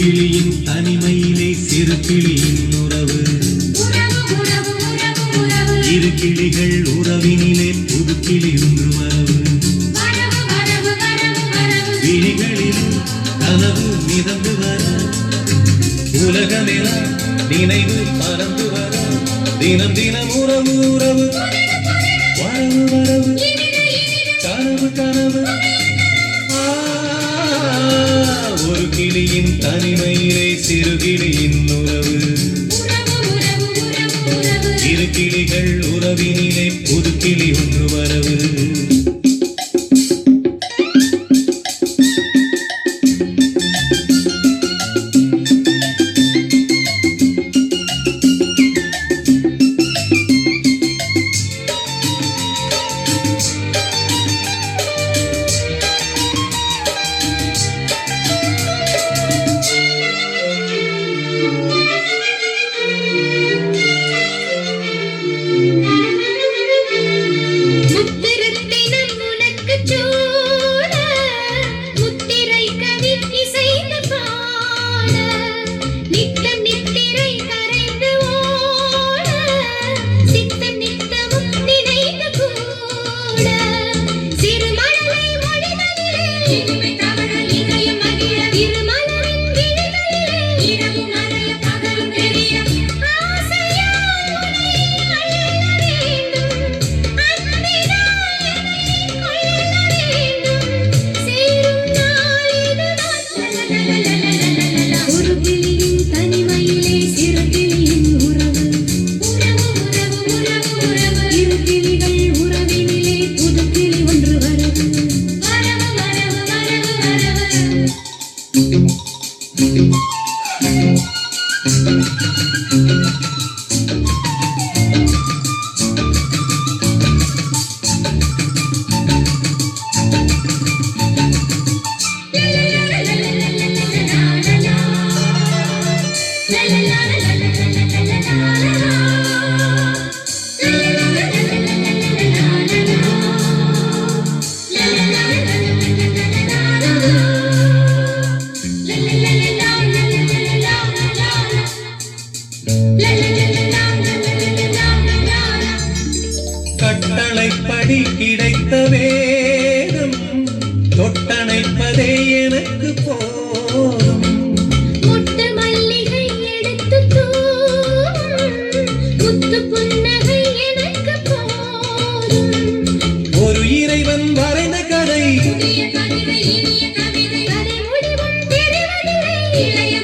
கிளியின் தனிமையிலே சிறு கிளியின் உறவு இரு கிளிகள் உறவினிலே புது கிளி ஒன்று வரவு விழிகளிலும் கனவு மிதந்து வர உலகமெல்லாம் நினைவு பறந்து வர தினம் தினம் உறவு உறவு வரவு வரவு கனவு கனவு ஒரு கிளியின் தனிமையிலே சிறு கிளியின் உறவு இரு கிளிகள் உறவினிலே புது கிளி ஒன்று வரவு கட்டளைப்படி கிடைத்த வேதம் தொட்டணைப்பதே எனக்கு போதும் முட்டு மல்லிகை எடுத்து முத்து புன்னகை எனக்கு போதும் ஒரு இறைவன் வரைந்த கதை புதிய கவிதை இனிய கவிதை கதை முடிவும் தெரிவதில்லை இளைய